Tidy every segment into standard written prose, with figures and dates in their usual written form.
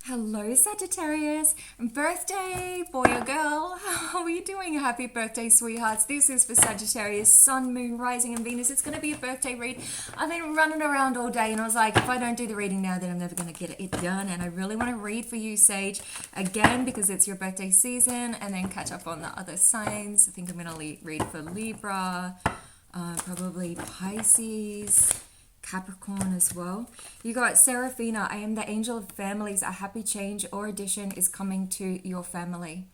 Hello Sagittarius, birthday boy or girl, how are you doing? Happy birthday sweethearts. This is for Sagittarius, Sun, Moon, Rising and Venus. It's going to be a birthday read. I've been running around all day and I was like, if I don't do the reading now then I'm never going to get it done, and I really want to read for you Sage again because it's your birthday season, and then catch up on the other signs. I think I'm going to read for Libra, probably Pisces, Capricorn as well. You got Seraphina. I am the angel of families. A happy change or addition is coming to your family.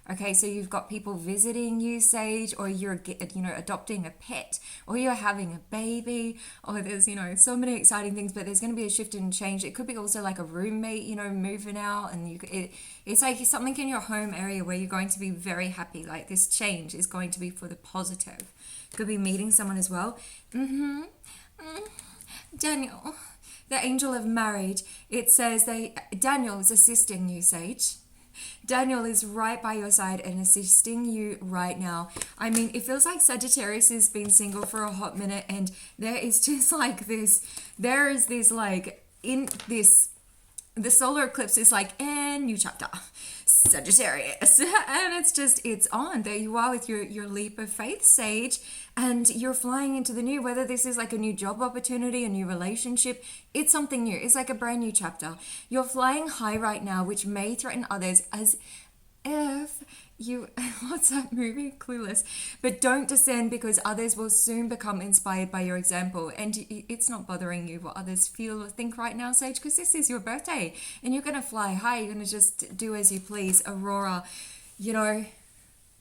Okay, so you've got people visiting you, Sage, or you're, adopting a pet, or you're having a baby, or there's, so many exciting things, but there's going to be a shift and change. It could be also like a roommate, moving out, and it's like something in your home area where you're going to be very happy. Like this change is going to be for the positive. Could be meeting someone as well. Daniel, the angel of marriage, it says Daniel is assisting you, Sage. Daniel is right by your side and assisting you right now. I mean, it feels like Sagittarius has been single for a hot minute, and there is just like this, the solar eclipse is like, and new chapter, Sagittarius. And it's on. There you are with your leap of faith, Sage. And you're flying into the new, whether this is like a new job opportunity, a new relationship, it's something new. It's like a brand new chapter. You're flying high right now, which may threaten others as if you, what's that movie? Clueless. But don't descend, because others will soon become inspired by your example. And it's not bothering you what others feel or think right now, Sage, because this is your birthday and you're going to fly high. You're going to just do as you please. Aurora,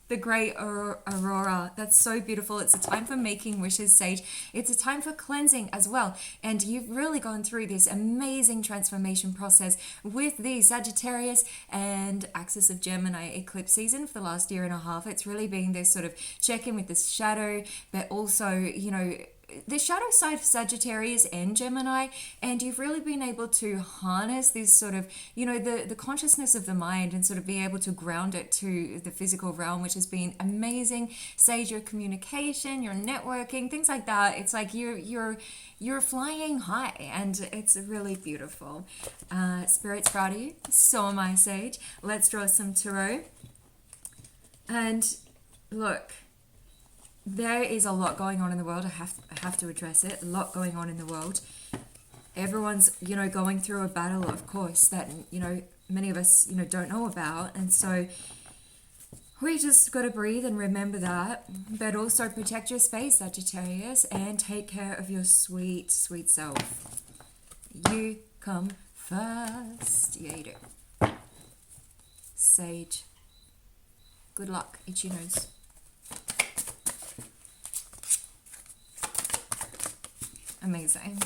the great Aurora. That's so beautiful. It's a time for making wishes, Sage. It's a time for cleansing as well. And you've really gone through this amazing transformation process with the Sagittarius and axis of Gemini eclipse season for the last year and a half. It's really been this sort of check-in with this shadow, but also, the shadow side of Sagittarius and Gemini, and you've really been able to harness this sort of, the consciousness of the mind and sort of be able to ground it to the physical realm, which has been amazing. Sage, your communication, your networking, things like that. It's like you're flying high, and it's really beautiful. Spirit's proud of you. So am I, Sage. Let's draw some tarot. And look, there is a lot going on in the world. I have to address it. A lot going on in the world. Everyone's, going through a battle, of course, that, many of us, don't know about. And so we just got to breathe and remember that. But also protect your space, Sagittarius, and take care of your sweet, sweet self. You come first. Yeah, you do. Sage. Good luck. Itchy nose. Amazing.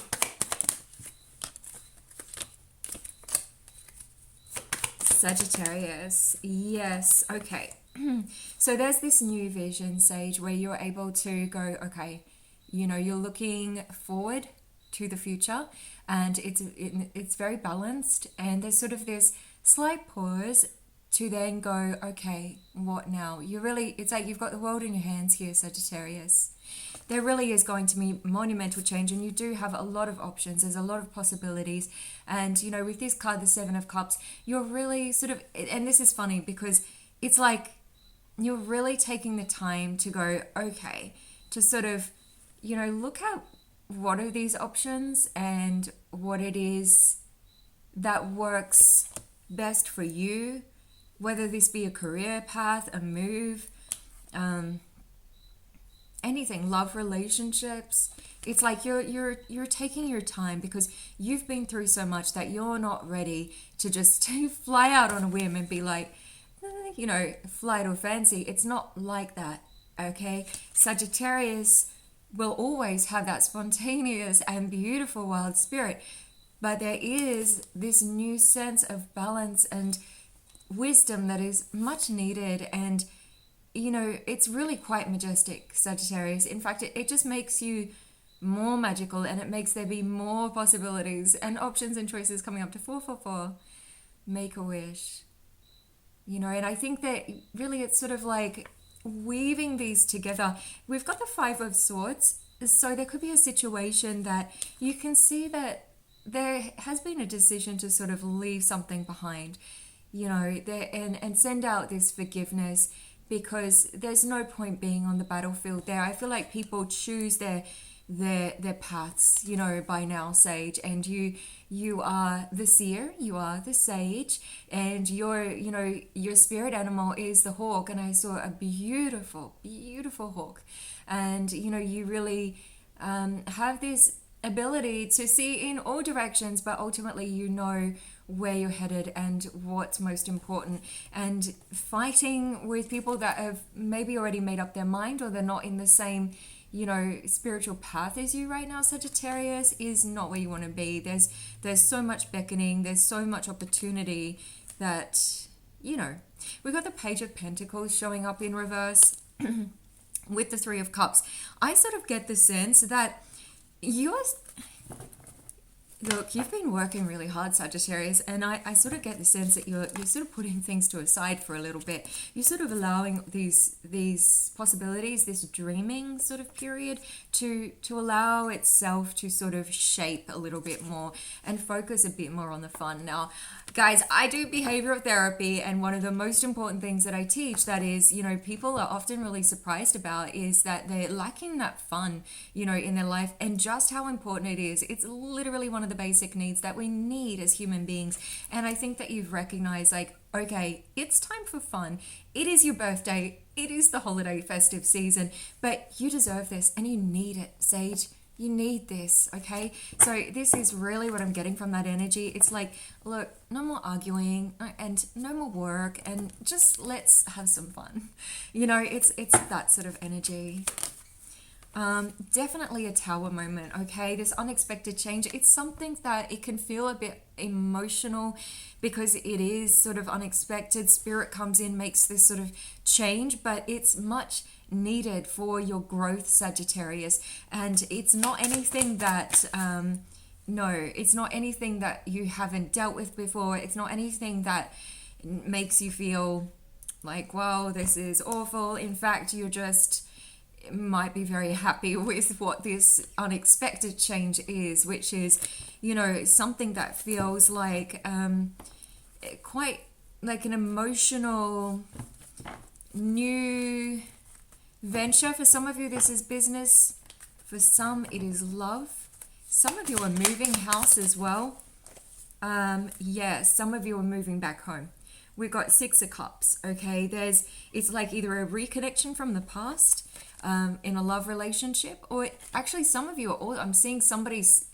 Sagittarius. Yes. Okay. So there's this new vision, Sage, where you're able to go, okay, you're looking forward to the future, and it's very balanced, and there's sort of this slight pause to then go, okay, what now? It's like you've got the world in your hands here, Sagittarius. There really is going to be monumental change, and you do have a lot of options. There's a lot of possibilities. And, with this card, the Seven of Cups, you're really sort of, and this is funny because it's like you're really taking the time to go, okay, to sort of, look at what are these options and what it is that works best for you, whether this be a career path, a move, anything, love, relationships. It's like you're taking your time because you've been through so much that you're not ready to just fly out on a whim and be like, flight or fancy. It's not like that, okay? Sagittarius will always have that spontaneous and beautiful wild spirit, but there is this new sense of balance and wisdom that is much needed, and it's really quite majestic, Sagittarius. In fact, it just makes you more magical, and it makes there be more possibilities and options and choices coming up to 444. Make a wish. And I think that really it's sort of like weaving these together. We've got the Five of Swords, so there could be a situation that you can see that there has been a decision to sort of leave something behind, there, and send out this forgiveness, because there's no point being on the battlefield there. I feel like people choose their paths, by now, Sage, and you are the seer, you are the sage, and your spirit animal is the hawk. And I saw a beautiful, beautiful hawk, and you really have this ability to see in all directions, but ultimately where you're headed and what's most important. And fighting with people that have maybe already made up their mind, or they're not in the same spiritual path as you right now, Sagittarius, is not where you want to be. There's so much beckoning, there's so much opportunity that we got the Page of Pentacles showing up in reverse with the Three of Cups. I sort of get the sense that look, you've been working really hard, Sagittarius, and I sort of get the sense that you're sort of putting things to a side for a little bit. You're sort of allowing these possibilities, this dreaming sort of period, to allow itself to sort of shape a little bit more and focus a bit more on the fun. Now, guys, I do behavioral therapy, and one of the most important things that I teach that is, people are often really surprised about is that they're lacking that fun, in their life, and just how important it is. It's literally one of the basic needs that we need as human beings. And I think that you've recognized, like, okay, it's time for fun. It is your birthday. It is the holiday festive season, but you deserve this and you need it, Sage. You need this, okay? So this is really what I'm getting from that energy. It's like, look, no more arguing and no more work, and just let's have some fun. It's that sort of energy. Definitely a tower moment, okay? This unexpected change, it's something that it can feel a bit emotional because it is sort of unexpected. Spirit comes in, makes this sort of change, but it's much needed for your growth, Sagittarius. And it's not anything that it's not anything that you haven't dealt with before. It's not anything that makes you feel like, wow, this is awful. In fact, you're just might be very happy with what this unexpected change is, which is, something that feels like quite like an emotional new venture. For some of you, this is business. For some, it is love. Some of you are moving house as well. Some of you are moving back home. We've got Six of Cups, okay? It's like either a reconnection from the past in a love relationship, or actually some of you are I'm seeing somebody's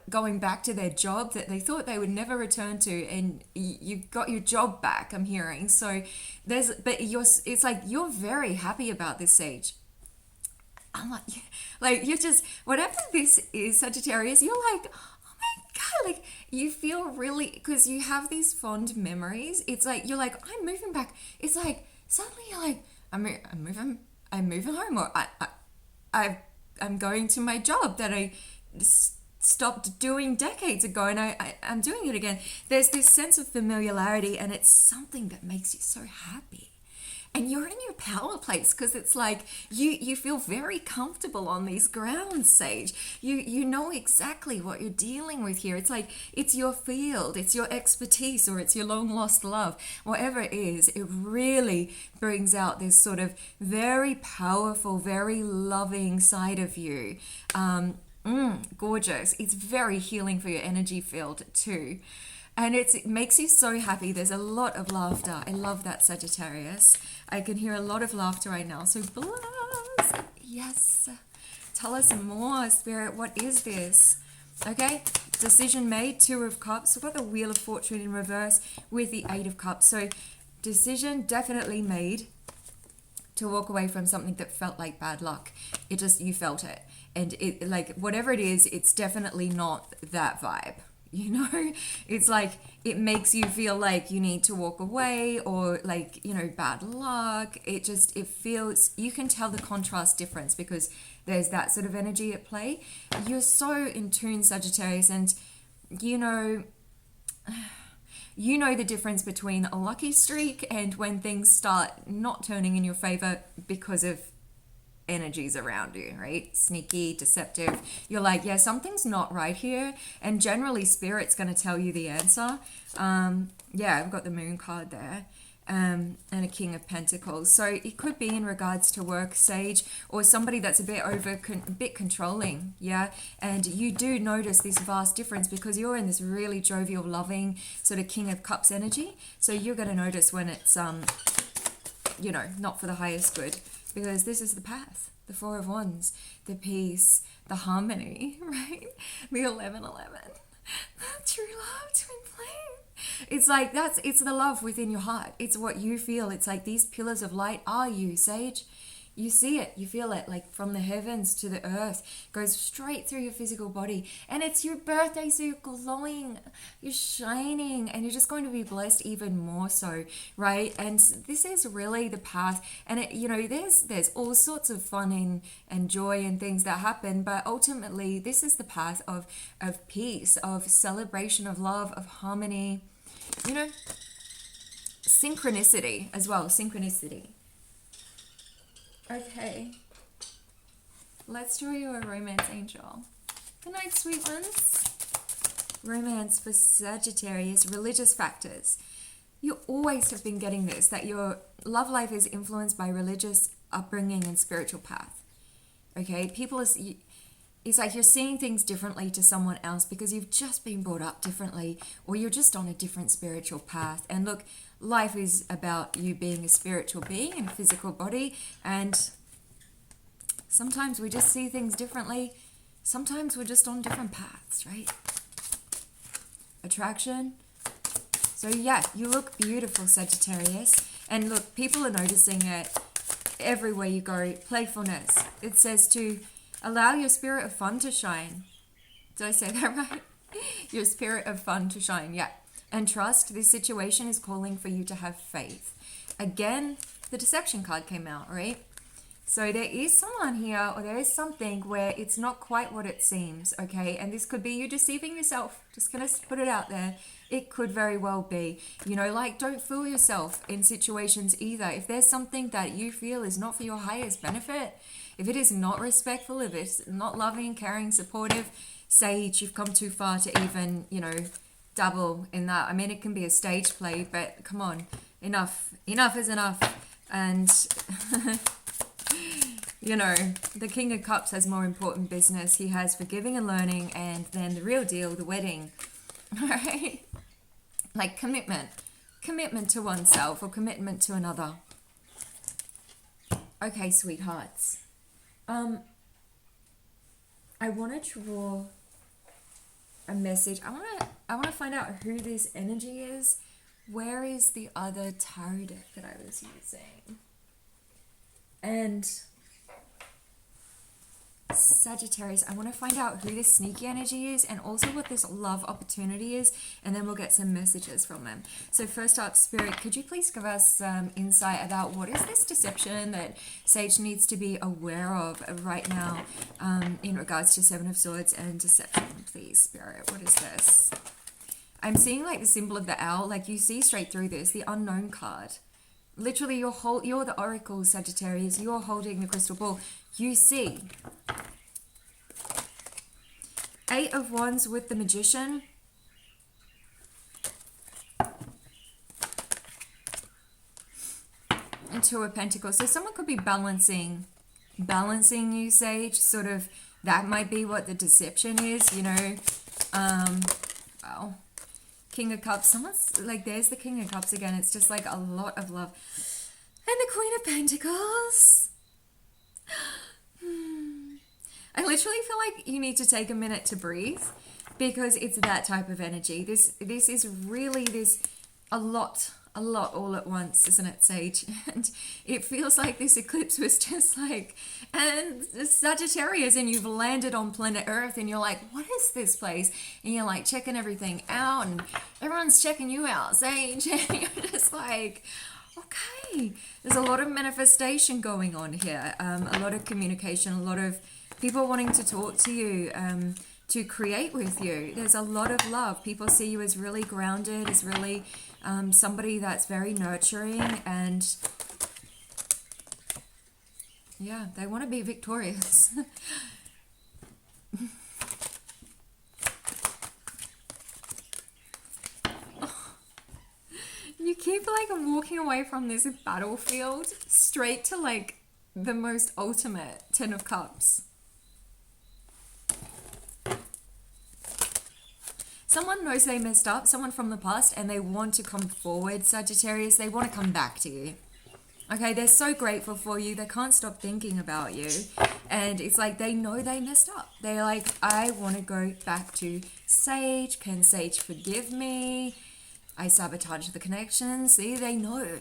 going back to their job that they thought they would never return to, and you got your job back, I'm hearing. So it's like you're very happy about this, Sage. I'm like you're just, whatever this is, Sagittarius, you're like, oh my God, like you feel really, because you have these fond memories. It's like, you're like, I'm moving back. It's like, suddenly you're like, I'm moving home, or I'm going to my job that I stopped doing decades ago, and I'm doing it again. There's this sense of familiarity, and it's something that makes you so happy. And you're in your power place, because it's like you feel very comfortable on these grounds, Sage. You know exactly what you're dealing with here. It's like it's your field, it's your expertise, or it's your long lost love. Whatever it is, it really brings out this sort of very powerful, very loving side of you. Gorgeous. It's very healing for your energy field too. And it makes you so happy. There's a lot of laughter. I love that, Sagittarius. I can hear a lot of laughter right now. So bless. Yes. Tell us more, Spirit. What is this? Okay. Decision made. Two of Cups. We've got the Wheel of Fortune in reverse with the Eight of Cups. So decision definitely made to walk away from something that felt like bad luck. It just, you felt it. And it, like, whatever it is, it's definitely not that vibe. It's like it makes you feel like you need to walk away, or like, bad luck. It feels, you can tell the contrast difference because there's that sort of energy at play. You're so in tune, Sagittarius, and you know the difference between a lucky streak and when things start not turning in your favor because of energies around you, right? Sneaky, deceptive. You're like, yeah, something's not right here. And generally, Spirit's going to tell you the answer. Yeah, I've got the Moon card there. And a King of Pentacles. So it could be in regards to work, Sage, or somebody that's a bit controlling, yeah? And you do notice this vast difference because you're in this really jovial, loving sort of King of Cups energy. So you're going to notice when it's, you know, not for the highest good, because this is the path. The Four of Wands, the peace, the harmony, right? The 1111. True love, twin flame. It's like it's the love within your heart. It's what you feel. It's like these pillars of light are you, Sage. You see it, you feel it, like from the heavens to the earth, goes straight through your physical body. And it's your birthday, so you're glowing, you're shining, and you're just going to be blessed even more so, right? And this is really the path. And it, you know, there's all sorts of fun and joy and things that happen, but ultimately this is the path of peace, of celebration, of love, of harmony, you know, synchronicity as well, synchronicity. Okay, let's draw you a romance angel. Good night, sweet ones. Romance for Sagittarius, religious factors. You always have been getting this, that your love life is influenced by religious upbringing and spiritual path. Okay, it's like you're seeing things differently to someone else because you've just been brought up differently, or you're just on a different spiritual path. And look, life is about you being a spiritual being in a physical body, and sometimes we just see things differently. Sometimes we're just on different paths, right? Attraction. So yeah, you look beautiful, Sagittarius. And look, people are noticing it everywhere you go. Playfulness. It says to allow your spirit of fun to shine. Did I say that right? Your spirit of fun to shine, yeah. And trust, this situation is calling for you to have faith. Again, the deception card came out, right? So there is someone here, or there is something where it's not quite what it seems, okay? And this could be you deceiving yourself. Just gonna put it out there. It could very well be. You know, like, don't fool yourself in situations either. If there's something that you feel is not for your highest benefit, if it is not respectful, if it's not loving, caring, supportive, Sage, you've come too far to even, you know, dabble in that. I mean, it can be a stage play, but come on, enough is enough. And you know, the King of Cups has more important business. He has forgiving and learning, and then the real deal, the wedding. All right, like commitment to oneself or commitment to another. Okay, sweethearts, I want to draw a message. I want to find out who this energy is. Where is the other tarot deck that I was using? And Sagittarius, I want to find out who this sneaky energy is and also what this love opportunity is, and then we'll get some messages from them. So first up, Spirit, could you please give us some insight about what is this deception that Sage needs to be aware of right now in regards to Seven of Swords and deception, please, Spirit? What is this? I'm seeing like the symbol of the owl, like you see straight through this, the unknown card. Literally, you're the oracle, Sagittarius. You're holding the crystal ball. You see. Eight of Wands with the Magician. And Two of Pentacles. So someone could be balancing you, Sage. Sort of, that might be what the deception is, you know. Wow. King of Cups. Someone's like, there's the King of Cups again. It's just like a lot of love. And the Queen of Pentacles. I literally feel like you need to take a minute to breathe, because it's that type of energy. This is really a lot all at once, isn't it, Sage? And it feels like this eclipse was just like, and Sagittarius, and you've landed on planet Earth, and you're like, what is this place? And you're like checking everything out, and everyone's checking you out, Sage, and you're just like, okay. There's a lot of manifestation going on here, a lot of communication, a lot of people wanting to talk to you, to create with you. There's a lot of love. People see you as really grounded, as really somebody that's very nurturing, and Yeah, they want to be victorious. You keep like walking away from this battlefield straight to like the most ultimate Ten of Cups. Someone knows they messed up, someone from the past, and they want to come forward, Sagittarius. They want to come back to you. Okay, they're so grateful for you. They can't stop thinking about you. And it's like they know they messed up. They're like, I want to go back to Sage. Can Sage forgive me? I sabotaged the connection. See, they know.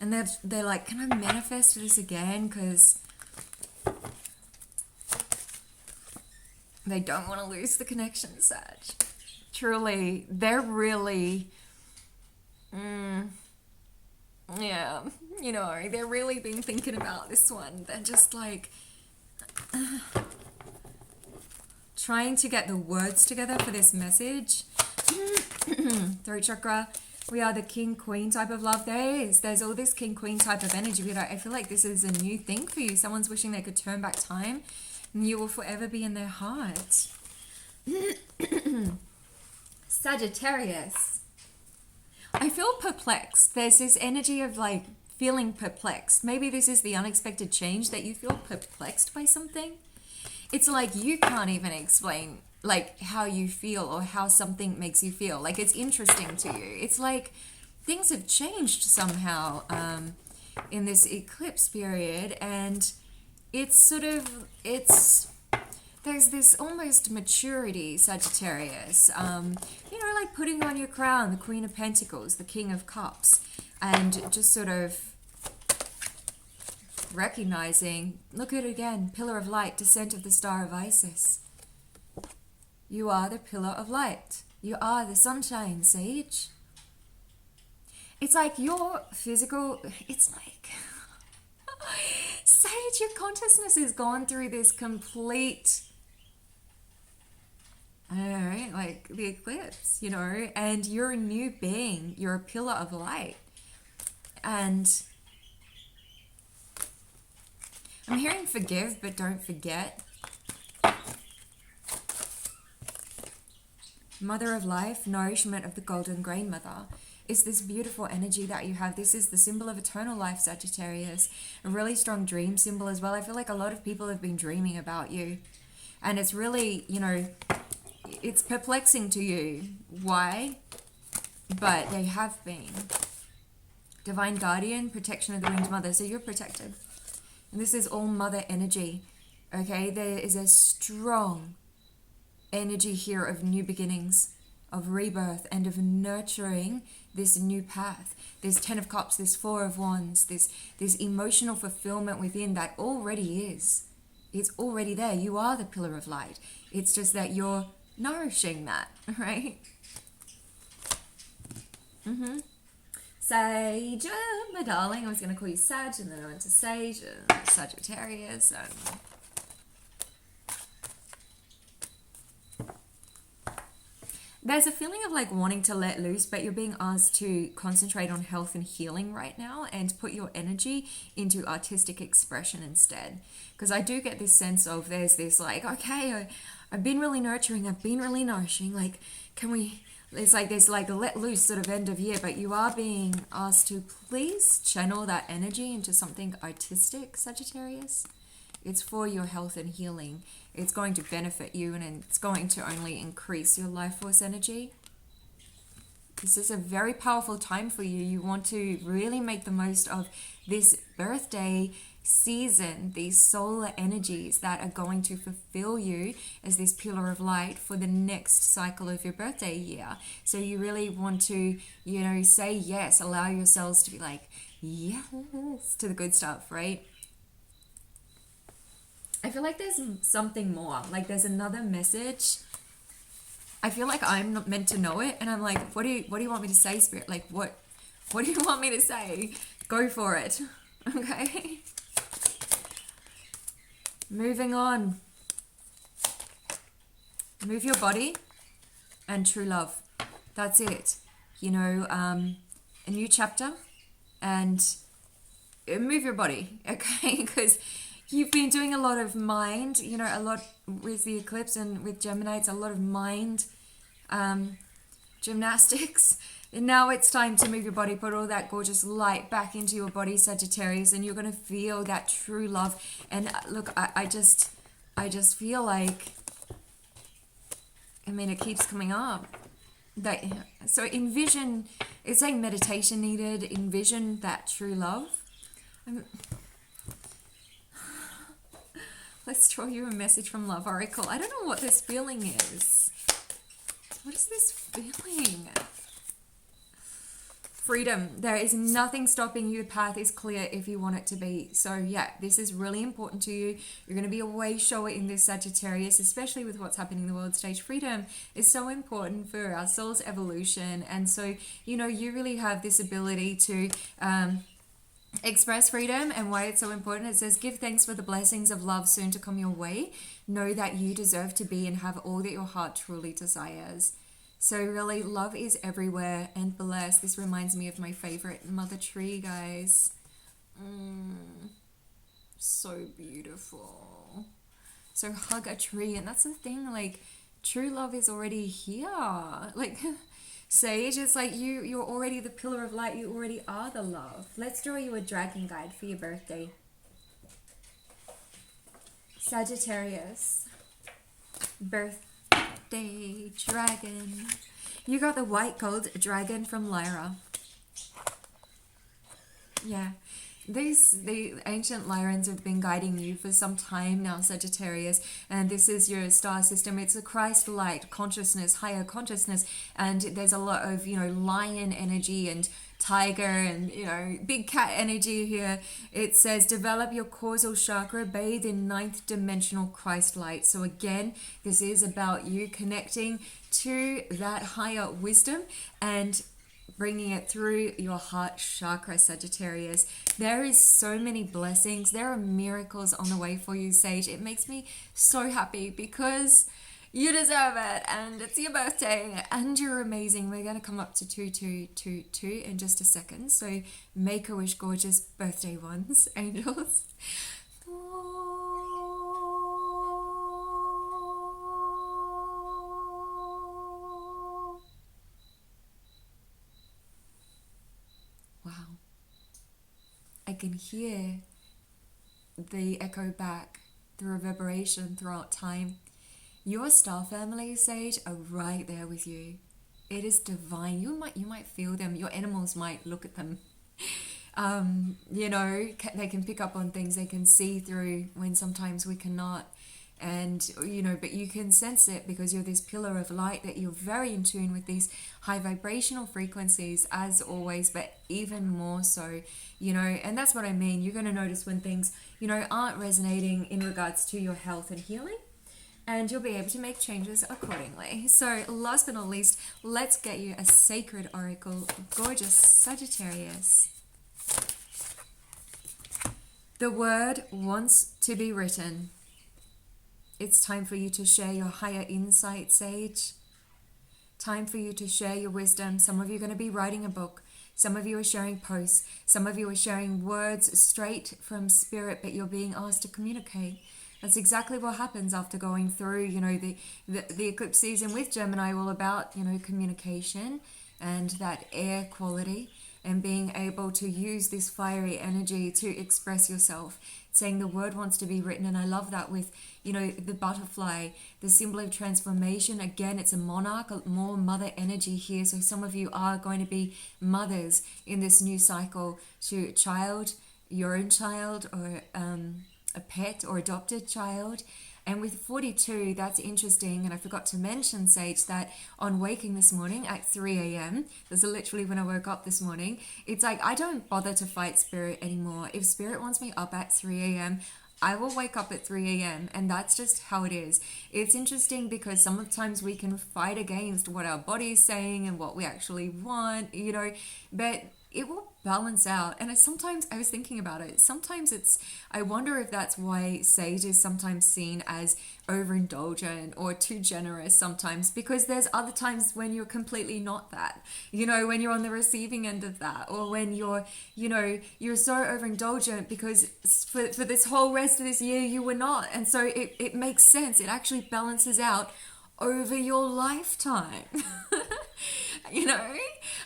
And they're like, can I manifest this again? Because they don't want to lose the connection, Sag. Truly, they're really... yeah, you know, they're really been thinking about this one. They're just like trying to get the words together for this message. Throat chakra, we are the king queen type of love. There's all this king queen type of energy. You know, I feel like this is a new thing for you. Someone's wishing they could turn back time and you will forever be in their heart. Sagittarius, I feel perplexed. There's this energy of like feeling perplexed. Maybe this is the unexpected change that you feel perplexed by something. It's like you can't even explain like how you feel or how something makes you feel. Like it's interesting to you. It's like things have changed somehow in this eclipse period, and it's sort of, there's this almost maturity, Sagittarius. You know, like putting on your crown, the Queen of Pentacles, the King of Cups, and just sort of recognizing, look at it again, pillar of light, descent of the star of Isis. You are the pillar of light. You are the sunshine, Sage. It's like your physical, it's like, Sage, your consciousness has gone through this complete, I don't know, like the eclipse, you know, and you're a new being. You're a pillar of light. And I'm hearing forgive, but don't forget. Mother of life, nourishment of the golden grain mother, is this beautiful energy that you have. This is the symbol of eternal life, Sagittarius. A really strong dream symbol as well. I feel like a lot of people have been dreaming about you. And it's really, you know, it's perplexing to you. Why? But they have been. Divine guardian, protection of the winged mother. So you're protected. And this is all mother energy. Okay? There is a strong energy here of new beginnings, of rebirth, and of nurturing this new path. This Ten of Cups, this Four of Wands, this emotional fulfillment within that already is. It's already there. You are the pillar of light. It's just that you're nourishing that, right? Sage, my darling. I was going to call you Sag, and then I went to Sage and Sagittarius. And there's a feeling of like wanting to let loose, but you're being asked to concentrate on health and healing right now and put your energy into artistic expression instead. Because I do get this sense of there's this like, okay, I've been really nurturing, I've been really nourishing, like, can we, there's like a let loose sort of end of year, but you are being asked to please channel that energy into something artistic, Sagittarius. It's for your health and healing. It's going to benefit you, and it's going to only increase your life force energy. This is a very powerful time for you. You want to really make the most of this birthday season, these solar energies that are going to fulfill you as this pillar of light for the next cycle of your birthday year. So you really want to, you know, say yes, allow yourselves to be like, yes, to the good stuff, right? I feel like there's something more. Like there's another message. I feel like I'm not meant to know it, and I'm like, what do you want me to say, Spirit? Like what do you want me to say? Go for it. Okay. Moving on. Move your body and true love. That's it. You know, a new chapter, and move your body, okay? Because you've been doing a lot of mind, a lot with the eclipse and with Gemini, it's a lot of mind gymnastics. And now it's time to move your body, put all that gorgeous light back into your body, Sagittarius, and you're going to feel that true love. And look, I just feel like, it keeps coming up. So envision, it's like meditation needed, envision that true love. Let's draw you a message from Love Oracle. I don't know what this feeling is. What is this feeling? Freedom. There is nothing stopping you. The path is clear if you want it to be. So yeah, this is really important to you. You're going to be a way shower in this Sagittarius, especially with what's happening in the world stage. Freedom is so important for our soul's evolution. And so, you really have this ability to express freedom. And why it's so important, it says, give thanks for the blessings of love soon to come your way. Know that you deserve to be and have all that your heart truly desires. So really, love is everywhere and blessed. This reminds me of my favorite mother tree, guys. So beautiful. So hug a tree. And that's the thing, true love is already here. Sage, it's like you're already the pillar of light. You already are the love. Let's draw you a dragon guide for your birthday. Sagittarius. Birthday dragon. You got the white gold dragon from Lyra. Yeah. The ancient Lyrans have been guiding you for some time now, Sagittarius, and this is your star system. It's a Christ light consciousness, higher consciousness, and there's a lot of lion energy and tiger and big cat energy here. It says develop your causal chakra, bathe in 9th dimensional Christ light. So again, this is about you connecting to that higher wisdom and bringing it through your heart chakra, Sagittarius. There is so many blessings. There are miracles on the way for you, Sage. It makes me so happy because you deserve it and it's your birthday and you're amazing. We're going to come up to 2222 in just a second. So make a wish, gorgeous birthday ones, angels. Wow. I can hear the echo back, the reverberation throughout time. Your star family, Sage, are right there with you. It is divine. You might feel them. Your animals might look at them. They can pick up on things. They can see through when sometimes we cannot. And, but you can sense it because you're this pillar of light, that you're very in tune with these high vibrational frequencies as always, but even more so, and that's what I mean. You're going to notice when things, aren't resonating in regards to your health and healing, and you'll be able to make changes accordingly. So last but not least, let's get you a sacred oracle, gorgeous Sagittarius. The word wants to be written. It's time for you to share your higher insight, Sage. Time for you to share your wisdom. Some of you are going to be writing a book. Some of you are sharing posts. Some of you are sharing words straight from spirit, but you're being asked to communicate. That's exactly what happens after going through, the eclipse season with Gemini, all about, communication and that air quality and being able to use this fiery energy to express yourself. Saying the word wants to be written, and I love that with, the butterfly, the symbol of transformation. Again, it's a monarch, more mother energy here. So some of you are going to be mothers in this new cycle to a child, your own child, or a pet or adopted child. And with 42, that's interesting. And I forgot to mention, Sage, that on waking this morning at 3 a.m., that's literally when I woke up this morning, it's like I don't bother to fight spirit anymore. If spirit wants me up at 3 a.m., I will wake up at 3 a.m. and that's just how it is. It's interesting because sometimes we can fight against what our body is saying and what we actually want, but it will balance out. And sometimes I was thinking about it. Sometimes I wonder if that's why Sage is sometimes seen as overindulgent or too generous sometimes, because there's other times when you're completely not that, when you're on the receiving end of that, or when you're so overindulgent because for this whole rest of this year you were not. And so it makes sense. It actually balances out over your lifetime.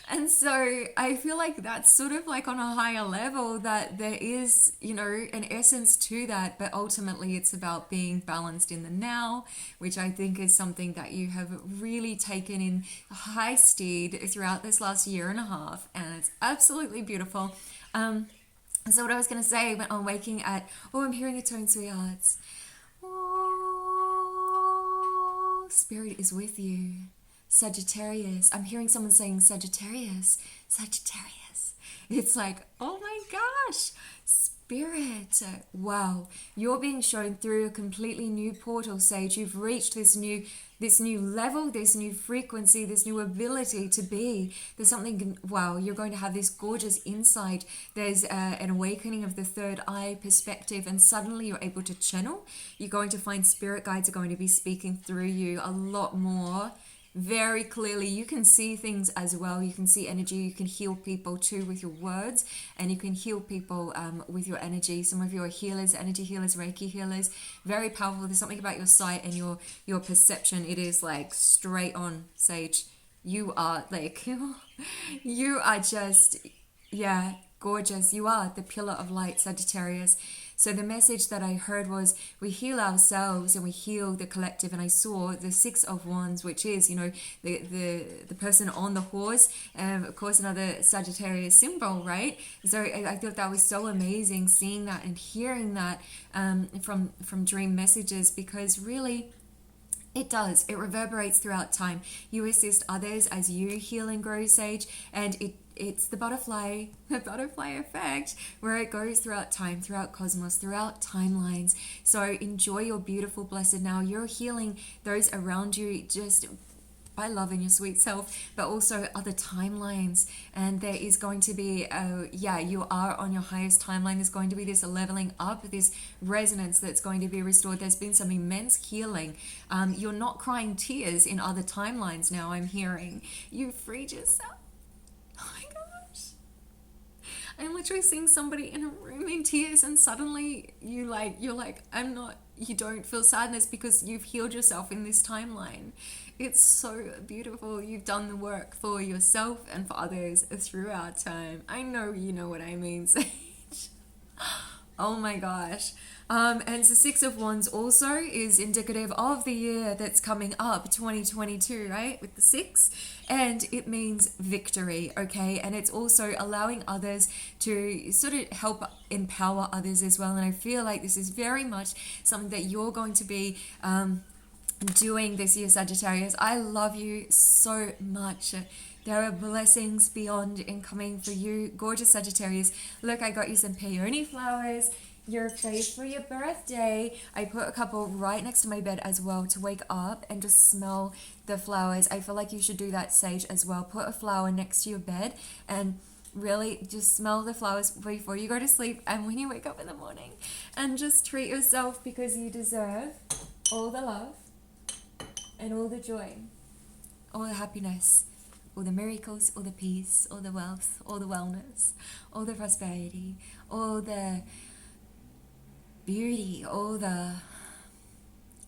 And so I feel like that's sort of like on a higher level, that there is, an essence to that, but ultimately it's about being balanced in the now, which I think is something that you have really taken in high steed throughout this last year and a half, and it's absolutely beautiful. So what I was going to say when I'm waking at, I'm hearing a tone, sweethearts. Oh, Spirit is with you. Sagittarius. I'm hearing someone saying Sagittarius. Sagittarius. It's like, oh my gosh, Spirit. Wow. You're being shown through a completely new portal, Sage. You've reached this new level, this new frequency, this new ability to be. There's something, wow, you're going to have this gorgeous insight. There's an awakening of the third eye perspective, and suddenly you're able to channel. You're going to find spirit guides are going to be speaking through you a lot more. Very clearly. You can see things as well. You can see energy. You can heal people too with your words, and you can heal people with your energy. Some of you are healers, energy healers, Reiki healers. Very powerful. There's something about your sight and your perception. It is like straight on, Sage. You are like, you are just, gorgeous. You are the pillar of light, Sagittarius. So the message that I heard was, we heal ourselves and we heal the collective. And I saw the Six of Wands, which is, the person on the horse, of course, another Sagittarius symbol, right? So I thought that was so amazing, seeing that and hearing that from dream messages, because really, it does. It reverberates throughout time. You assist others as you heal and grow, Sage, and it's the butterfly effect, where it goes throughout time, throughout cosmos, throughout timelines. So enjoy your beautiful, blessed now. You're healing those around you just by loving your sweet self, but also other timelines. And there is going to be, you are on your highest timeline. There's going to be this leveling up, this resonance that's going to be restored. There's been some immense healing. You're not crying tears in other timelines now, I'm hearing. You freed yourself. Oh my gosh. I'm literally seeing somebody in a room in tears, and suddenly you're like, you don't feel sadness because you've healed yourself in this timeline. It's so beautiful. You've done the work for yourself and for others throughout time. I know you know what I mean, Sage. Oh my gosh. And the Six of Wands also is indicative of the year that's coming up, 2022, right? With the 6. And it means victory, okay? And it's also allowing others to sort of help empower others as well. And I feel like this is very much something that you're going to be doing this year, Sagittarius. I love you so much. There are blessings beyond incoming for you, gorgeous Sagittarius. Look, I got you some peony flowers. Your faith for your birthday. I put a couple right next to my bed as well to wake up and just smell the flowers. I feel like you should do that, Sage, as well. Put a flower next to your bed and really just smell the flowers before you go to sleep and when you wake up in the morning. And just treat yourself, because you deserve all the love and all the joy, all the happiness, all the miracles, all the peace, all the wealth, all the wellness, all the prosperity, all the beauty, all the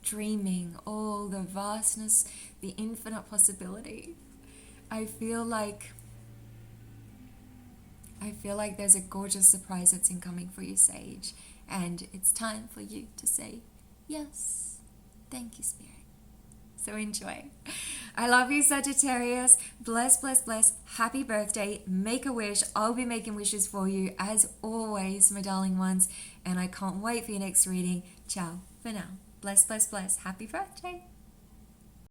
dreaming, all the vastness, the infinite possibility. I feel like there's a gorgeous surprise that's incoming for you, Sage, and it's time for you to say yes. Thank you, Spirit. So enjoy. I love you, Sagittarius. Bless, bless, bless. Happy birthday. Make a wish. I'll be making wishes for you as always, my darling ones. And I can't wait for your next reading. Ciao for now. Bless, bless, bless. Happy birthday.